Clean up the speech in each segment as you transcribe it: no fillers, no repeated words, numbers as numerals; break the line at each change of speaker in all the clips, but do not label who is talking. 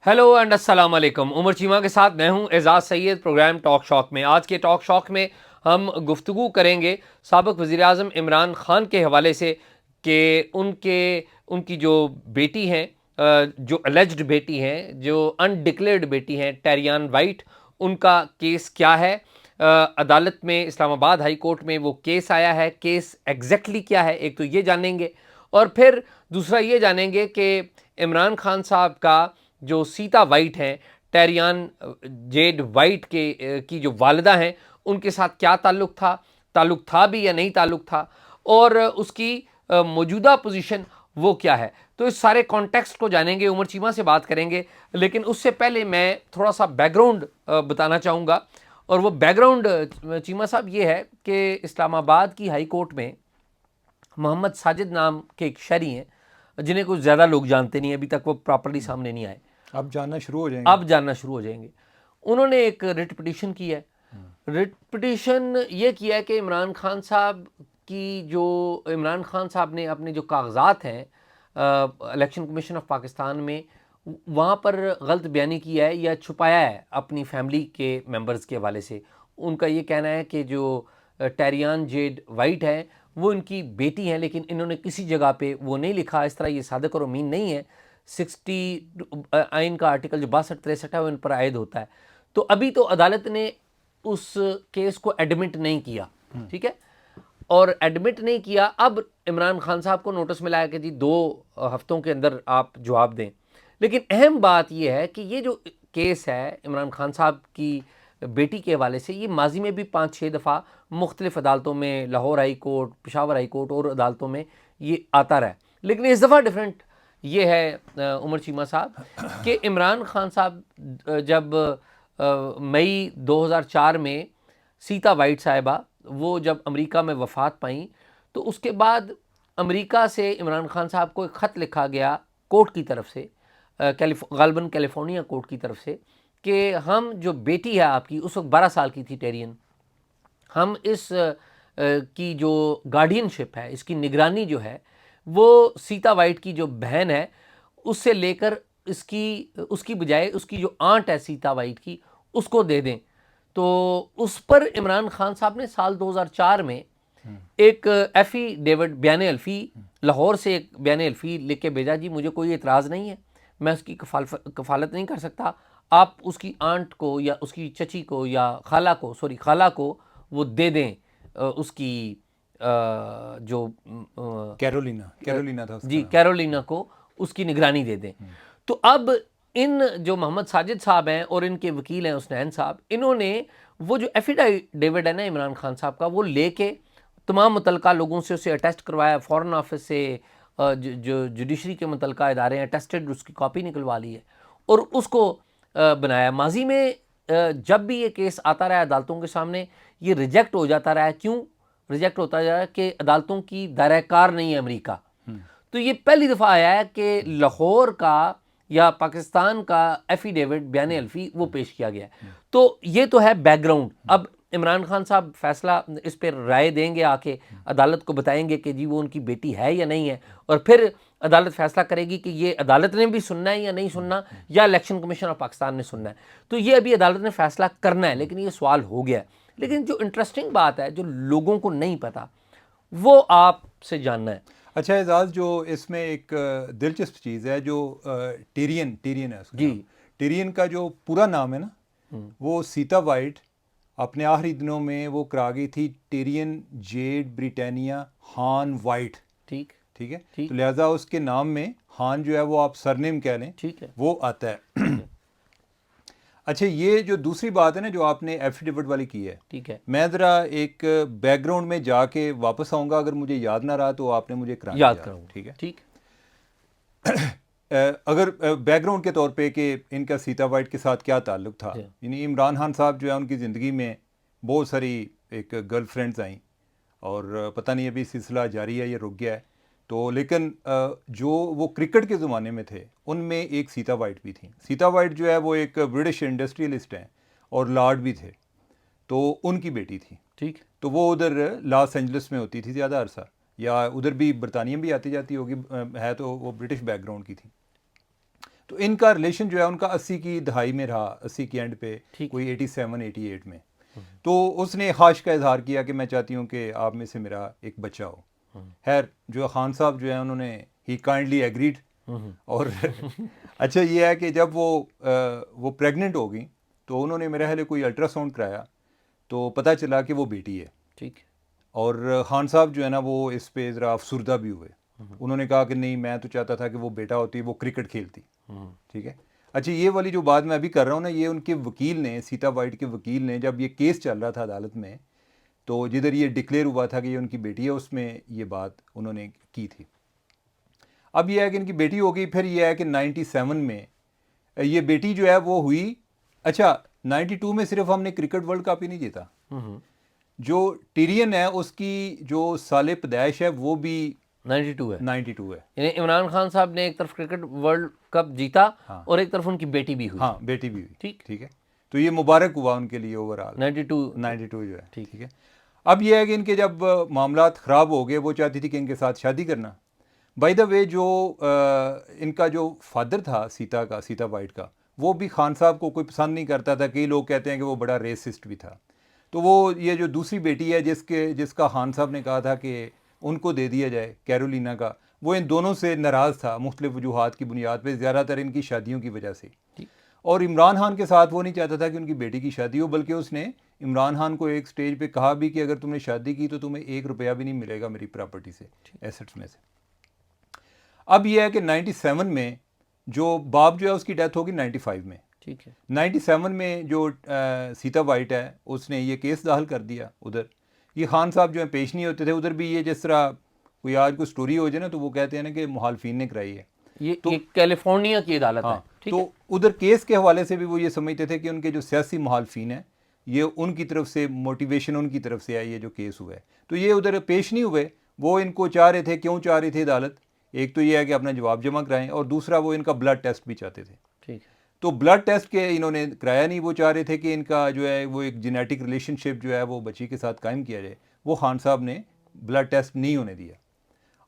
Hello and अस्सलाम वालेकुम। उमर चीमा के साथ मैं हूं Ejaz Syed, programme talk shock में। आज के टॉक शॉक में हम गुफ्तगू करेंगे साबिक वज़ीर आज़म इमरान खान के हवाले से कि उनकी जो बेटी हैं, जो अलेज्ड बेटी हैं, जो अनडिक्लेयर्ड बेटी हैं, टेरियान वाइट, उनका केस क्या है। अदालत में, इस्लामाबाद हाई कोर्ट में वो केस आया है। केस एग्जैक्टली क्या है, एक तो ये जानेंगे, और फिर दूसरा ये जानेंगे कि इमरान खान साहब का जो सीता वाइट हैं, टेरियान जेड वाइट की जो वालिदा हैं, उनके साथ क्या ताल्लुक था भी या नहीं ताल्लुक था, और उसकी मौजूदा पोजीशन वो क्या है। तो इस सारे कॉन्टेक्स्ट को जानेंगे, उमर चीमा से बात करेंगे। लेकिन उससे पहले मैं थोड़ा सा बैकग्राउंड बताना चाहूँगा, और वो बैकग्राउंड चीमा साहब ये है कि इस्लामाबाद की हाई कोर्ट में मोहम्मद साजिद नाम के एक शहरी हैं, जिन्हें कुछ ज़्यादा लोग जानते नहीं, अभी तक वो प्रॉपर्ली सामने नहीं आए।
अब जानना शुरू हो जाएंगे।
उन्होंने एक रिट पिटीशन की है। रिट पिटीशन ये किया है कि इमरान खान साहब ने अपने जो कागजात हैं इलेक्शन कमीशन ऑफ पाकिस्तान में, वहाँ पर गलत बयानी की है या छुपाया है अपनी फैमिली के मेंबर्स के हवाले से। उनका ये कहना है कि जो टेरियान जेड वाइट है वो इनकी बेटी हैं, लेकिन इन्होंने किसी जगह पे वो नहीं लिखा। इस तरह ये सादिक और अमीन नहीं है। 60 आइन का आर्टिकल जो 62-63 है वो इन पर आयद होता है। तो अभी तो अदालत ने उस केस को एडमिट नहीं किया, ठीक है, और एडमिट नहीं किया। अब इमरान खान साहब को नोटिस मिला है कि जी 2 हफ्तों के अंदर आप जवाब दें। लेकिन अहम बात यह है कि ये जो केस है इमरान खान साहब की बेटी के हवाले से, ये माजी में भी 5-6 दफ़ा मुख्तलिफ अदालतों में, Lahore high court, Peshawar high court और अदालतों में ये आता रहा है। लेकिन इस दफ़ा डिफरेंट ये है उमर चीमा साहब कि इमरान खान साहब जब मई 2004 में सीता वाइट साहिबा वो जब अमेरिका में वफ़ात पाई, तो उसके बाद अमेरिका से इमरान खान साहब को एक ख़त लिखा गया कोर्ट की तरफ से, गालबन कैलिफोर्निया कोर्ट की तरफ से, कि हम जो बेटी है आपकी, उस वक्त 12 साल की थी टेरियन, हम इस की जो गार्डियनशिप है, इसकी निगरानी जो है वो सीता वाइट की जो बहन है उससे लेकर उसकी बजाय उसकी जो आंट है सीता वाइट की, उसको दे दें। तो उस पर इमरान खान साहब ने साल 2004 में एक एफिडेविट, बयान अल्फी, लाहौर से एक बयान अल्फी लिख के भेजा, जी मुझे कोई एतराज़ नहीं है, मैं उसकी कफालत नहीं कर सकता, आप उसकी आंट को या उसकी चची को या खाला को वो दे दें, उसकी जो
कैरोलिना था
जी, कैरोलिना को उसकी निगरानी दे दें। तो अब इन जो मोहम्मद साजिद साहब हैं और इनके वकील हैं हुसनैन साहब, इन्होंने वो जो एफिडेविट है ना इमरान खान साहब का, वो लेके तमाम मुतलका लोगों से उसे अटेस्ट करवाया, फ़ॉरेन ऑफिस से जो जुडिशरी के मुतलका इदारे हैं अटेस्टेड, उसकी कॉपी निकलवा ली है और उसको बनाया। माजी में जब भी ये केस आता रहा है अदालतों के सामने, ये रिजेक्ट हो जाता रहा है। क्यों रिजेक्ट होता जा रहा है? कि अदालतों की दायरा-ए-कार नहीं है अमेरिका। तो ये पहली दफ़ा आया है कि लाहौर का या पाकिस्तान का एफिडेविट, बयान अल्फी, वो पेश किया गया। तो ये तो है बैकग्राउंड। अब इमरान खान साहब फैसला इस पर राय देंगे, आके अदालत को बताएंगे कि जी वो उनकी बेटी है या नहीं है, और फिर अदालत फैसला करेगी कि ये अदालत ने भी सुनना है या नहीं सुनना, या इलेक्शन कमीशन ऑफ पाकिस्तान ने सुनना है। तो ये अभी अदालत ने फैसला करना है, लेकिन ये सवाल हो गया है। लेकिन जो इंटरेस्टिंग बात है, जो लोगों को नहीं पता, वो आपसे जानना है।
अच्छा एजाज, जो इसमें एक दिलचस्प चीज़ है, जो टीरियन है उसका
जी,
नाम। टीरियन का जो पूरा नाम है ना, वो सीता वाइट अपने आखिरी दिनों में वो करा गई थी टीरियन जेड ब्रिटानिया हान वाइट।
ठीक
है।
ठीक
तो लिहाजा उसके नाम में हान जो है वो आप सरनेम कह लें,
ठीक है,
वो आता है। अच्छा, ये जो दूसरी बात है ना जो आपने एफिडेविट वाली की है,
ठीक है,
मैं ज़रा एक बैकग्राउंड में जाके वापस आऊँगा, अगर मुझे याद ना रहा तो आपने मुझे कराना
याद
याद।
करूँगा।
ठीक है।
ठीक,
अगर बैकग्राउंड के तौर पे कि इनका सीता वाइट के साथ क्या ताल्लुक था,
जी,
यानी इमरान खान साहब जो है उनकी ज़िंदगी में बहुत सारी एक गर्लफ्रेंड्स आई, और पता नहीं अभी सिलसिला जारी है या रुक गया है। तो लेकिन जो वो क्रिकेट के ज़माने में थे उनमें एक सीता वाइट भी थी। सीता वाइट जो है वो एक ब्रिटिश इंडस्ट्रियलिस्ट हैं और लॉर्ड भी थे, तो उनकी बेटी थी।
ठीक,
तो वो उधर लॉस एंजलिस में होती थी ज़्यादा अरसा, या उधर भी बरतानिया भी आती जाती होगी, है तो वो ब्रिटिश बैकग्राउंड की थी। तो इनका रिलेशन जो है उनका 80 की दहाई में रहा, 80 की एंड पे,
ठीक।
कोई 87-88 में। तो उसने ख्वाहिश का इजहार किया कि मैं चाहती हूँ कि आप में से मेरा एक बच्चा हो। खैर जो खान साहब जो है उन्होंने ही काइंडली एग्रीड। और अच्छा ये है कि जब वो प्रेग्नेंट हो गई तो उन्होंने मेरे ख्याल कोई अल्ट्रासाउंड कराया तो पता चला कि वो बेटी है।
ठीक।
और खान साहब जो है ना वो इस पे ज़रा अफसुर्दा भी हुए। उन्होंने कहा कि नहीं, मैं तो चाहता था कि वो बेटा होती, वो क्रिकेट खेलती। ठीक है। अच्छा ये वाली जो बात मैं अभी कर रहा हूँ ना, ये उनके वकील ने, सीता वाइट के वकील ने, जब ये केस चल रहा था अदालत में, तो जिधर ये डिक्लेयर हुआ था कि ये उनकी बेटी है, उसमें ये बात उन्होंने की थी। अब ये है कि इनकी बेटी हो गई, फिर ये है कि 97 में ये बेटी जो है वो हुई। अच्छा 92 में सिर्फ हमने क्रिकेट वर्ल्ड कप ही नहीं जीता, जो टिरियन है उसकी जो साले पैदाइश है वो भी
92 है।
92 है।
यानी इमरान खान साहब ने एक तरफ क्रिकेट वर्ल्ड कप जीता,
हाँ।
और एक तरफ उनकी बेटी भी हुई।
हाँ, बेटी भी हुई।
ठीक।
ठीक है। तो ये मुबारक हुआ उनके लिए ओवरऑल।
92
जो है।
ठीक।
ठीक है। अब ये है कि इनके जब मामलात ख़राब हो गए, वो चाहती थी कि इनके साथ शादी करना। बाय द वे जो इनका जो फादर था सीता वाइट का, वो भी खान साहब को कोई पसंद नहीं करता था। कई लोग कहते हैं कि वो बड़ा रेसिस्ट भी था। तो वो ये जो दूसरी बेटी है जिसका खान साहब ने कहा था कि उनको दे दिया जाए, कैरोलिना का, वो इन दोनों से नाराज़ था मुख्तलिफ वजूहात की बुनियाद पर, ज़्यादातर इनकी शादियों की वजह से। और इमरान खान के साथ वो नहीं चाहता था कि उनकी बेटी की शादी हो, बल्कि उसने इमरान खान को एक स्टेज पे कहा भी कि अगर तुमने शादी की तो तुम्हें ₹1 भी नहीं मिलेगा मेरी प्रॉपर्टी से, एसेट्स में से। अब यह है कि 97 में जो बाप जो है उसकी डेथ होगी 95 में।
ठीक है।
97 में जो सीता वाइट है उसने ये केस दाखिल कर दिया उधर। ये खान साहब जो है पेश नहीं होते थे उधर भी। ये जिस तरह कोई आज कोई स्टोरी हो जाए ना तो वो कहते हैं ना कि मुखालफिन ने कराई है।
ये कैलिफोर्निया की अदालत है। ठीक
तो
है।
उधर केस के हवाले से भी वो ये समझते थे कि उनके जो सियासी मुखालफिन हैं ये उनकी तरफ से मोटिवेशन, उनकी तरफ से है ये जो केस हुआ है। तो ये उधर पेश नहीं हुए। वो इनको चाह रहे थे, क्यों चाह रही थी अदालत, एक तो ये है कि अपना जवाब जमा कराएं, और दूसरा वो इनका ब्लड टेस्ट भी चाहते थे।
ठीक है।
तो ब्लड टेस्ट के इन्होंने कराया नहीं। वो चाह रहे थे कि इनका जो है वो एक जेनेटिक रिलेशनशिप जो है वो बच्ची के साथ कायम किया जाए। वो खान साहब ने ब्लड टेस्ट नहीं होने दिया,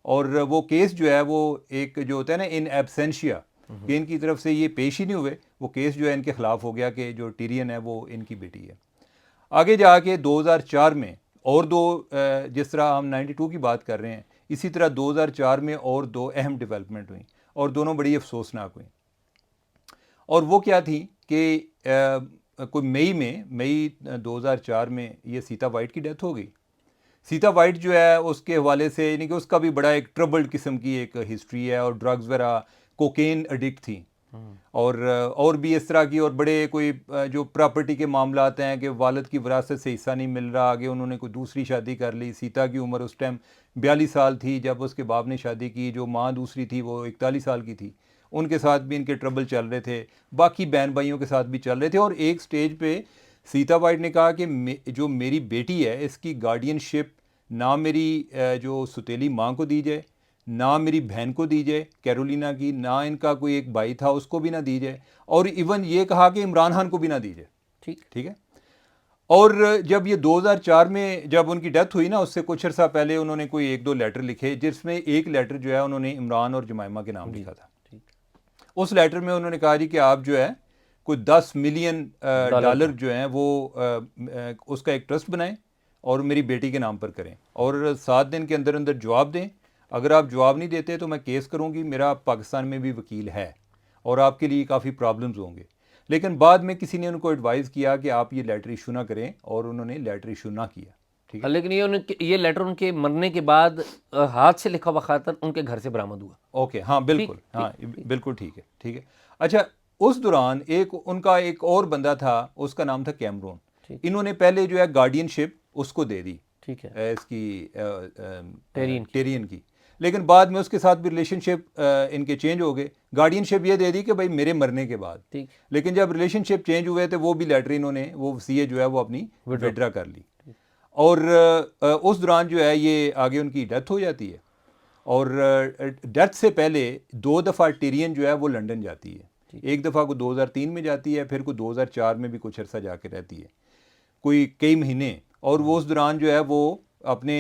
और वो केस जो है वो एक जो होता है ना इन एब्सेंशिया, कि इनकी तरफ से ये पेश ही नहीं हुए, वो केस जो है इनके खिलाफ हो गया कि जो टिरियन है वो इनकी बेटी है। आगे जाके 2004 में और दो, जिस तरह हम 92 की बात कर रहे हैं, इसी तरह 2004 में और दो अहम डेवलपमेंट हुई, और दोनों बड़ी अफसोसनाक हुई। और वो क्या थी कि कोई मई 2004 में ये सीता वाइट की डेथ हो गई। सीता वाइट जो है उसके हवाले से, यानी कि उसका भी बड़ा एक ट्रबल्ड किस्म की एक हिस्ट्री है, और ड्रग्स वगैरह, कोकेन एडिक्ट थी, और भी इस तरह की, और बड़े कोई जो प्रॉपर्टी के मामलात हैं कि वालिद की विरासत से हिस्सा नहीं मिल रहा। आगे उन्होंने कोई दूसरी शादी कर ली। सीता की उम्र उस टाइम 42 साल थी जब उसके बाप ने शादी की। जो माँ दूसरी थी वो 41 साल की थी। उनके साथ भी इनके ट्रबल चल रहे थे, बाकी बहन भाइयों के साथ भी चल रहे थे। और एक स्टेज पे सीता वाइट ने कहा कि जो मेरी बेटी है इसकी गार्डियनशिप ना मेरी जो सुतेली माँ को दी जाए, ना मेरी बहन को दी जाए कैरोलिना की, ना इनका कोई एक भाई था उसको भी ना दी जाए, और इवन ये कहा कि इमरान खान को भी ना दी जाए। ठीक है। और जब ये 2004 में जब उनकी डेथ हुई ना, उससे कुछ अर्सा पहले उन्होंने कोई 1-2 लेटर लिखे, जिसमें एक लेटर जो है उन्होंने इमरान और जमाइमा के नाम लिखा था। उस लेटर में उन्होंने कहा जी कि आप जो है कोई 10 मिलियन डॉलर जो है वो उसका एक ट्रस्ट बनाएं और मेरी बेटी के नाम पर करें, और 7 दिन के अंदर अंदर जवाब दें। अगर आप जवाब नहीं देते तो मैं केस करूंगी, मेरा पाकिस्तान में भी वकील है, और आपके लिए काफ़ी प्रॉब्लम्स होंगे। लेकिन बाद में किसी ने उनको एडवाइस किया कि आप ये लेटर इशू ना करें, और उन्होंने लेटर इशू ना किया। ठीक है।
लेकिन ये लेटर उनके मरने के बाद हाथ से लिखा हुआ खातर उनके घर से बरामद हुआ।
ओके, हाँ बिल्कुल, हाँ बिल्कुल ठीक है। ठीक है। अच्छा, उस दौरान उनका एक और बंदा था, उसका नाम था कैमरून। इन्होंने पहले जो है गार्डियनशिप उसको दे दी,
ठीक है,
इसकी
टेरियन
की। लेकिन बाद में उसके साथ भी रिलेशनशिप इनके चेंज हो गए। गार्डियनशिप ये दे दी कि भाई मेरे मरने के बाद।
ठीक।
लेकिन जब रिलेशनशिप चेंज हुए तो वो भी लेटर इन्होंने, वो वसीयत जो है वो अपनी विड्रा कर ली। और उस दौरान जो है ये आगे उनकी डेथ हो जाती है, और डेथ से पहले 2 दफ़ा टिरियन जो है वो लंदन जाती है। एक दफ़ा को 2003 में जाती है, फिर को 2004 में भी कुछ अर्सा जाके रहती है, कोई कई महीने। और वो उस दौरान जो है वो अपने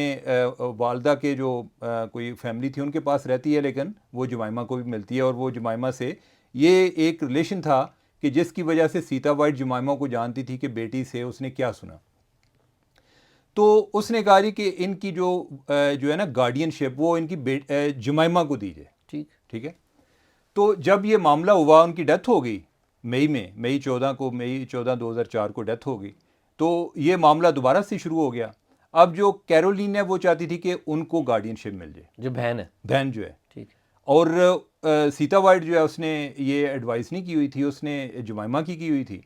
वालदा के जो कोई फैमिली थी उनके पास रहती है, लेकिन वो जमाइमा को भी मिलती है, और वो जमाइमा से ये एक रिलेशन था कि जिसकी वजह से सीता वाइट जुमाइमा को जानती थी कि बेटी से उसने क्या सुना। तो उसने कहा जी कि इनकी जो है ना गार्डियनशिप वो इनकी जुमाइमा को दीजिए। ठीक है। तो जब ये मामला हुआ, उनकी डेथ हो गई मई 14 2004 को डेथ हो गई। तो ये मामला दोबारा से शुरू हो गया। अब जो कैरोलिन है वो चाहती थी कि उनको गार्डियनशिप मिल जाए,
जो बहन
जो है।
ठीक है।
और सीता वाइट जो है उसने ये एडवाइस नहीं की हुई थी, उसने जुमाइमा की हुई थी।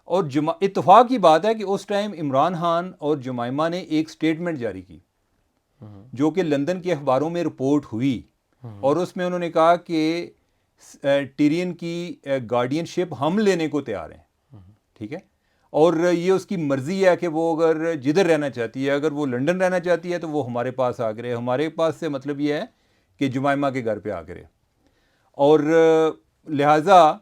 और इत्तेफाक की बात है कि उस टाइम इमरान खान और जुमाइमा ने एक स्टेटमेंट जारी की जो कि लंदन के अखबारों में रिपोर्ट हुई, और उसमें उन्होंने कहा कि टिरियन की गार्डियनशिप हम लेने को तैयार हैं। ठीक है। और ये उसकी मर्जी है कि वो अगर जिधर रहना चाहती है, अगर वो लंदन रहना चाहती है तो वो हमारे पास आ करे। हमारे पास से मतलब ये है कि जुमाइमा के घर पे आ करे। और लिहाजा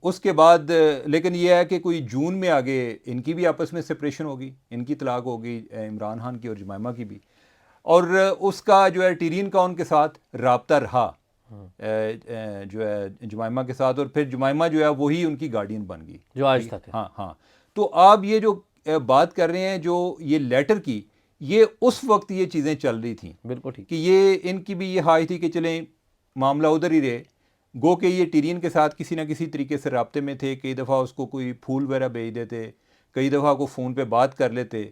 उसके बाद लेकिन ये है कि कोई जून में आगे इनकी भी आपस में सेपरेशन होगी, इनकी तलाक होगी, इमरान खान की और जुमाइमा की भी। और उसका जो है टिरियन का उनके साथ रबता रहा जो है जुमाइमा के साथ, और फिर जुमाइमा जो है वही उनकी गार्डियन बन गई
जो आज तक है।
हाँ हाँ। तो आप ये जो बात कर रहे हैं जो ये लेटर की, ये उस वक्त ये चीज़ें चल रही थी।
बिल्कुल ठीक।
कि ये इनकी भी ये ख्वाहिश थी कि चलें मामला उधर ही रहे। गो के ये टिरियन के साथ किसी ना किसी तरीके से राब्ते में थे। कई दफ़ा उसको कोई फूल वगैरह भेज देते, कई दफ़ा को फ़ोन पे बात कर लेते,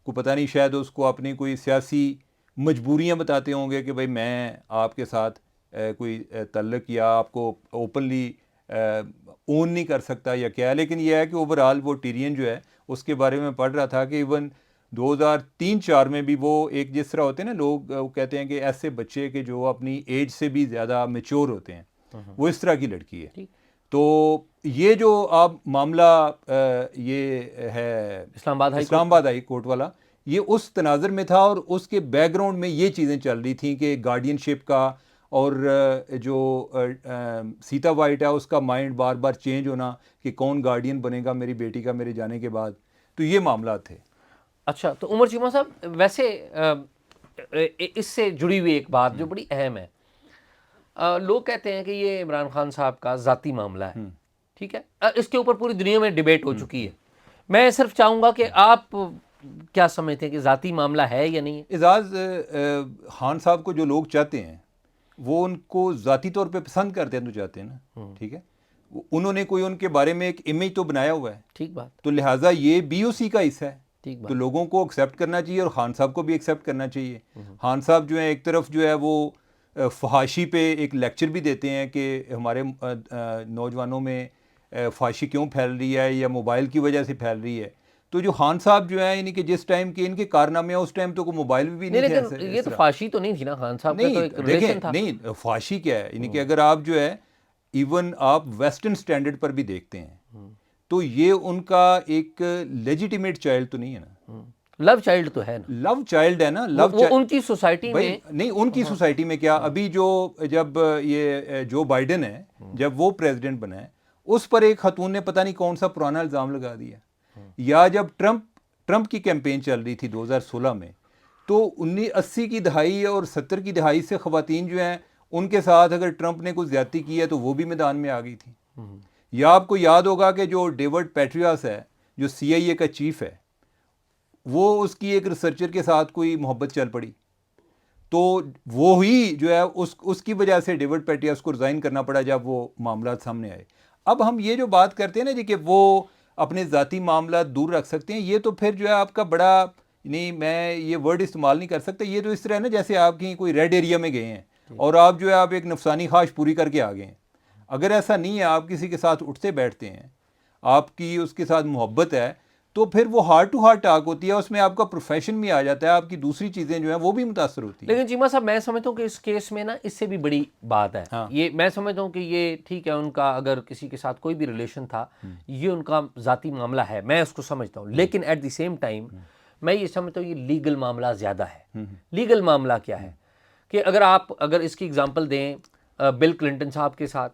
को पता नहीं शायद उसको अपनी कोई सियासी मजबूरियां बताते होंगे कि भाई मैं आपके साथ कोई तल्लक या आपको ओपनली ओन नहीं कर सकता या क्या है। लेकिन यह है कि ओवरऑल वो टिरियन जो है उसके बारे में पढ़ रहा था कि इवन 2003-4 में भी वो एक जिस तरह होते हैं ना लोग, वो कहते हैं कि ऐसे बच्चे के जो अपनी एज से भी ज़्यादा मेच्योर होते हैं, वो इस तरह की लड़की है। तो ये जो आप मामला ये है इस्लामाबाद हाई कोर्ट वाला, ये उस तनाज़र में था और उसके बैकग्राउंड में ये चीज़ें चल रही थी कि गार्डियनशिप का, और जो सीता वाइट है उसका माइंड बार बार चेंज होना कि कौन गार्डियन बनेगा मेरी बेटी का मेरे जाने के बाद। तो ये मामला थे।
अच्छा, तो उमर चीमा साहब, वैसे इससे जुड़ी हुई एक बात जो बड़ी अहम है, लोग कहते हैं कि ये इमरान खान साहब का ज़ाती मामला है। ठीक है। इसके ऊपर पूरी दुनिया में डिबेट हो चुकी है। मैं सिर्फ चाहूँगा कि आप क्या समझते हैं कि ज़ाती मामला है या नहीं है?
एजाज खान साहब को जो लोग चाहते हैं वो उनको ज़ाती तौर पे पसंद करते हैं तो चाहते हैं ना। ठीक है। उन्होंने कोई उनके बारे में एक इमेज तो बनाया हुआ है।
ठीक बात।
तो लिहाजा ये भी उसी का हिस्सा है।
ठीक बात।
तो लोगों को एक्सेप्ट करना चाहिए और खान साहब को भी एक्सेप्ट करना चाहिए। खान साहब जो है एक तरफ जो है वो फहाशी पे एक लेक्चर भी देते हैं कि हमारे नौजवानों में फहाशी क्यों फैल रही है या मोबाइल की वजह से फैल रही है। तो जो खान साहब जो है यानी कि जिस टाइम के इनके कारनामे उस टाइम तो कोई मोबाइल भी नहीं थे।
लेकिन ये तो फाशी तो नहीं थी ना खान साहब का, तो एक रिलेशन था।
नहीं, फाशी क्या है यानी कि अगर आप जो है इवन आप वेस्टर्न स्टैंडर्ड पर भी देखते हैं तो ये उनका एक लेजिटिमेट चाइल्ड तो नहीं है ना।
लव चाइल्ड तो है ना।
लव चाइल्ड है ना। लव
वो उनकी सोसाइटी में
नहीं, उनकी सोसाइटी में क्या, अभी जो जब ये जो बाइडेन है जब वो प्रेसिडेंट बना है उस पर एक खतून ने पता नहीं कौन सा पुराना इल्ज़ाम लगा दिया, या जब ट्रंप की कैंपेन चल रही थी 2016 में, तो 1980 की दहाई और 70 की दहाई से ख़वातीन जो हैं उनके साथ अगर ट्रंप ने कुछ ज़्यादती की है तो वो भी मैदान में आ गई थी। या आपको याद होगा कि जो डेविड पेट्रियस है जो CIA का चीफ है, वो उसकी एक रिसर्चर के साथ कोई मोहब्बत चल पड़ी, तो वो ही जो है उसकी वजह से डेविड पेट्रियस को रिज़ाइन करना पड़ा जब वो मामला सामने आए। अब हम ये जो बात करते हैं ना जी कि वो अपने ज़ाती मामला दूर रख सकते हैं, ये तो फिर जो है आपका बड़ा, नहीं मैं ये वर्ड इस्तेमाल नहीं कर सकता, ये तो इस तरह है ना जैसे आप कहीं कोई रेड एरिया में गए हैं और आप जो है आप एक नफसानी ख्वाहिश पूरी करके आ गए हैं। अगर ऐसा नहीं है, आप किसी के साथ उठते बैठते हैं, आपकी उसके साथ मोहब्बत है, तो फिर वो हार्ट टू हार्ट टॉक होती है, उसमें आपका प्रोफेशन भी आ जाता है, आपकी दूसरी चीज़ें जो हैं वो भी मुतासर होती हैं।
लेकिन चीमा साहब, मैं समझता हूँ कि इस केस में ना इससे भी बड़ी बात है।
हाँ।
ये मैं समझता हूँ कि ये ठीक है, उनका अगर किसी के साथ कोई भी रिलेशन था, ये उनका ज़ाती मामला है, मैं उसको समझता हूँ। लेकिन एट द सेम टाइम मैं ये समझता हूँ ये लीगल मामला ज़्यादा है। लीगल मामला क्या है कि अगर इसकी एग्जांपल दें बिल क्लिंटन साहब के साथ,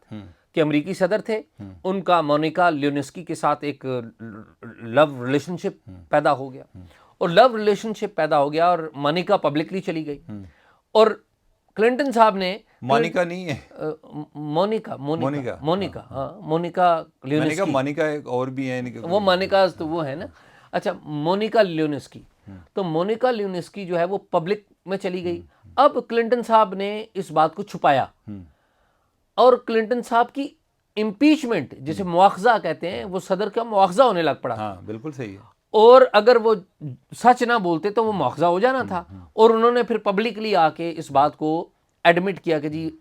कि अमेरिकी सदर थे, उनका मोनिका ल्यूनिस्की के साथ एक लव रिलेशनशिप पैदा हो गया, और लव रिलेशनशिप पैदा हो गया और मोनिका पब्लिकली चली गई, और क्लिंटन साहब ने
मानिका नहीं है,
मोनिका मोनिका मोनिका हाँ मोनिका
मैंने कहा
ल्यूनिस्की,
मानिका एक और भी है इनके
वो मोनिका तो वो है ना, अच्छा मोनिका ल्यूनिस्की। तो मोनिका ल्यूनिस्की जो है वो पब्लिक में चली गई। अब क्लिंटन साहब ने इस बात को छुपाया और क्लिंटन साहब की इम्पीचमेंट, जिसे मुआवजा कहते हैं, वो सदर का मुआवजा होने लग पड़ा।
हाँ बिल्कुल सही है।
और अगर वो सच ना बोलते तो वो मुआवजा हो जाना था। और उन्होंने फिर पब्लिकली आके इस बात को एडमिट किया कि जी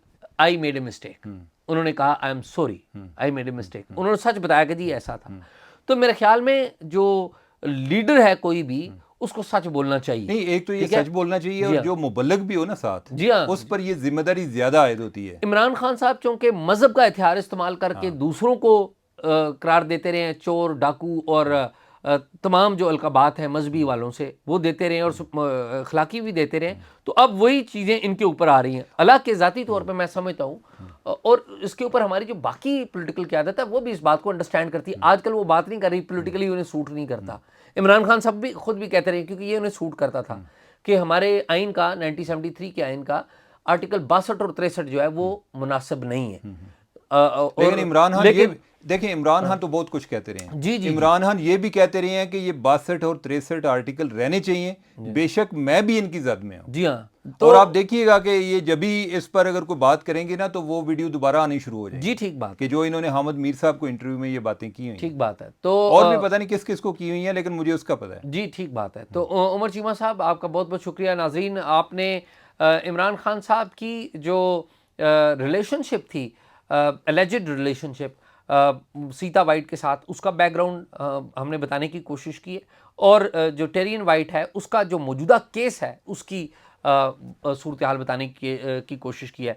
आई मेड ए मिस्टेक। उन्होंने कहा I am sorry, I made a mistake. उन्होंने सच बताया कि जी ऐसा था। तो मेरे ख्याल में जो लीडर है कोई भी, उसको सच बोलना चाहिए।
नहीं, एक तो ये
ठीक है?
सच बोलना चाहिए
जी
और
हाँ।
जो मुबल्लग भी हो ना साथ,
जी हाँ।
उस पर ये जिम्मेदारी ज्यादा आयद होती है।
इमरान खान साहब चूंकि मजहब का हथियार इस्तेमाल करके दूसरों को करार देते रहे हैं चोर डाकू और तमाम जो अलकाबात हैं मजहबी वालों से, वो देते रहे और अखलाकी भी देते रहे, तो अब वही चीज़ें इनके ऊपर आ रही हैं। अल्लाह के ज़ाती तौर पे मैं समझता हूँ और इसके ऊपर हमारी जो बाकी पॉलिटिकल क़यादत है वो भी इस बात को अंडरस्टैंड करती है। आजकल वो बात नहीं कर रही, पॉलिटिकली उन्हें सूट नहीं करता। इमरान खान साहब भी खुद भी कहते रहे, क्योंकि ये उन्हें सूट करता था कि हमारे आइन का 1973 के आइन का आर्टिकल 62 और 63 जो है वो मुनासिब नहीं है।
लेकिन इमरान खान
लेकिन
देखिए इमरान खान तो बहुत कुछ कहते रहे हैं।
जी जी
इमरान खान ये भी कहते रहे हैं कि ये 62 और 63 आर्टिकल रहने चाहिए, बेशक मैं भी इनकी जद में हूं।
जी हाँ।
और आप देखिएगा कि ये जब भी इस पर अगर कोई बात करेंगे ना तो वो वीडियो दोबारा आनी शुरू हो जाएगी।
जी ठीक बात
कि जो इन्होंने हामिद मीर साहब को इंटरव्यू में ये बातें की हुई,
ठीक बात है। तो
और भी पता नहीं किस किस को की हुई है, लेकिन मुझे उसका पता है।
जी ठीक बात है। तो उमर चीमा साहब आपका बहुत बहुत शुक्रिया। नाज़रीन, आपने इमरान खान साहब की जो रिलेशनशिप थी, एलिजिड रिलेशनशिप सीता वाइट के साथ, उसका बैकग्राउंड हमने बताने की कोशिश की है। और जो टेरियन वाइट है उसका जो मौजूदा केस है उसकी सूरत हाल बताने की कोशिश की है।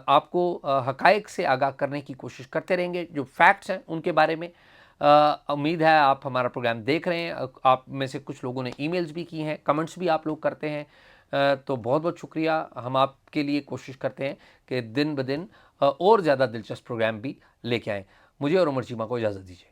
आपको हकायक से आगाह करने की कोशिश करते रहेंगे, जो फैक्ट्स हैं उनके बारे में। उम्मीद है आप हमारा प्रोग्राम देख रहे हैं। आप में से कुछ लोगों ने ईमेल्स भी की हैं, कमेंट्स भी आप लोग करते हैं, तो बहुत बहुत शुक्रिया। हम आपके लिए कोशिश करते हैं कि दिन ब दिन और ज़्यादा दिलचस्प प्रोग्राम भी लेके आएँ। मुझे और उमर चीमा को इजाज़त दीजिए।